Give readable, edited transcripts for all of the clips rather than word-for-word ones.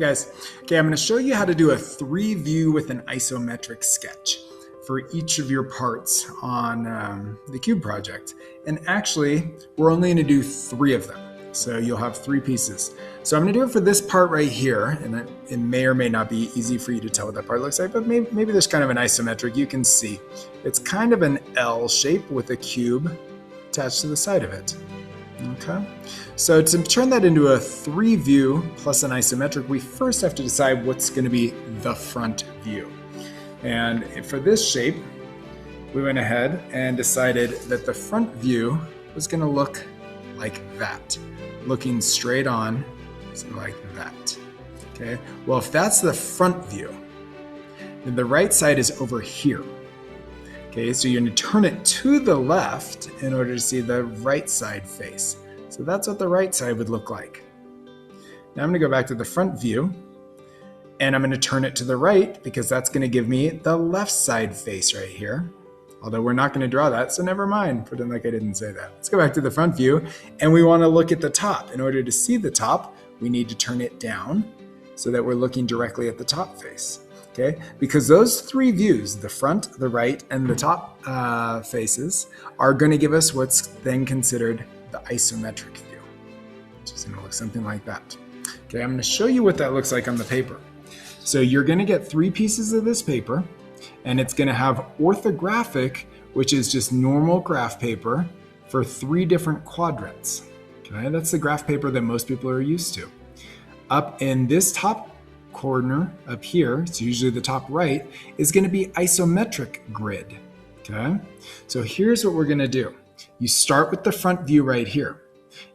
guys. Okay, I'm going to show you how to do a 3-view with an isometric sketch for each of your parts on the cube project. And actually, we're only going to do 3 of them. So you'll have 3 pieces. So I'm going to do it for this part right here, and it may or may not be easy for you to tell what that part looks like, but maybe there's kind of an isometric. You can see it's kind of an L shape with a cube attached to the side of it. Okay, so to turn that into a 3-view plus an isometric, we first have to decide what's going to be the front view. And for this shape, we went ahead and decided that the front view was going to look like that, looking straight on, so like that. Okay, well, if that's the front view, then the right side is over here. Okay, so you're going to turn it to the left in order to see the right side face. So that's what the right side would look like. Now I'm going to go back to the front view, and I'm going to turn it to the right because that's going to give me the left side face right here. Although we're not going to draw that, so never mind. Pretend like I didn't say that. Let's go back to the front view, and we want to look at the top. In order to see the top, we need to turn it down so that we're looking directly at the top face. Okay, because those 3 views, the front, the right, and the top faces, are going to give us what's then considered the isometric view, which is going to look something like that. Okay, I'm going to show you what that looks like on the paper. So you're going to get 3 pieces of this paper, and it's going to have orthographic, which is just normal graph paper, for 3 different quadrants. Okay, that's the graph paper that most people are used to. Up in this top corner up here, it's usually the top right, is going to be isometric grid. Okay, so here's what we're going to do. You start with the front view right here,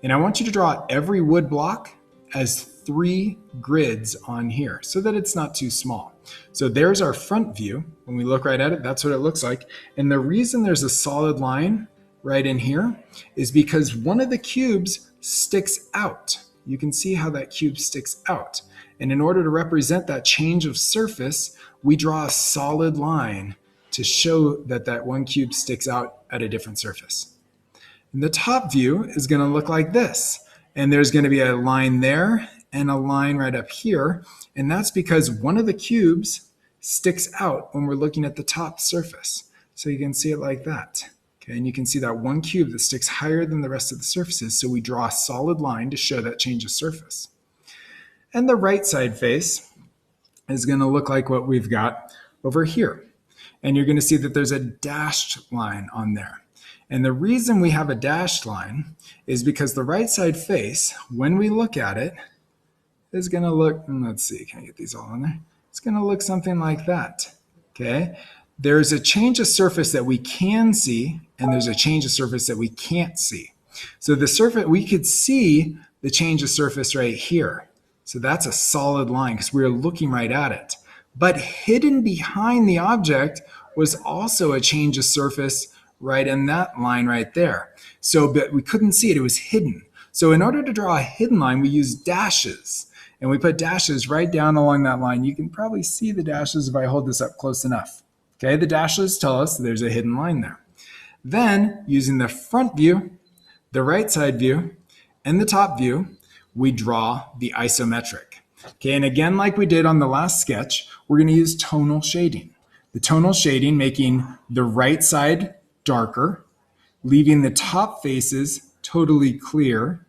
and I want you to draw every wood block as 3 grids on here so that it's not too small. So there's our front view. When we look right at it, that's what it looks like. And the reason there's a solid line right in here is because one of the cubes sticks out. You can see how that cube sticks out. And in order to represent that change of surface, we draw a solid line to show that that one cube sticks out at a different surface. And the top view is going to look like this. And there's going to be a line there and a line right up here. And that's because one of the cubes sticks out when we're looking at the top surface. So you can see it like that. Okay, and you can see that one cube that sticks higher than the rest of the surfaces. So we draw a solid line to show that change of surface. And the right side face is going to look like what we've got over here. And you're going to see that there's a dashed line on there. And the reason we have a dashed line is because the right side face, when we look at it, is going to look, let's see, can I get these all on there? It's going to look something like that. Okay, there's a change of surface that we can see, and there's a change of surface that we can't see. So the surface, we could see the change of surface right here. So that's a solid line because we're looking right at it. But hidden behind the object was also a change of surface right in that line right there. So, but we couldn't see it, it was hidden. So in order to draw a hidden line, we use dashes. And we put dashes right down along that line. You can probably see the dashes if I hold this up close enough. Okay, the dashes tell us there's a hidden line there. Then, using the front view, the right side view, and the top view, we draw the isometric. Okay, and again, like we did on the last sketch, we're going to use tonal shading. The tonal shading making the right side darker, leaving the top faces totally clear,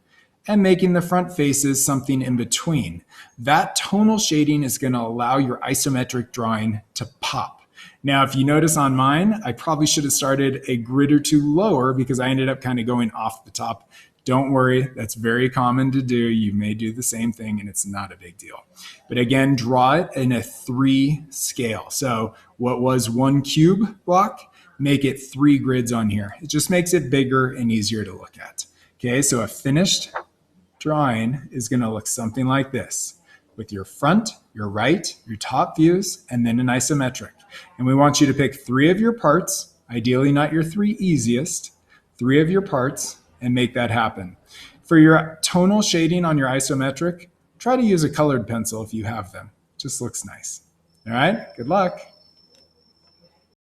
and making the front faces something in between. That tonal shading is going to allow your isometric drawing to pop. Now, if you notice on mine, I probably should have started a grid or 2 lower because I ended up kind of going off the top. Don't worry, that's very common to do. You may do the same thing and it's not a big deal. But again, draw it in a 3 scale. So what was 1 cube block, make it 3 grids on here. It just makes it bigger and easier to look at. Okay, so a finished drawing is going to look something like this with your front, your right, your top views, and then an isometric. And we want you to pick 3 of your parts, ideally not your 3 easiest, 3 of your parts, and make that happen. For your tonal shading on your isometric, try to use a colored pencil if you have them. Just looks nice. All right, good luck.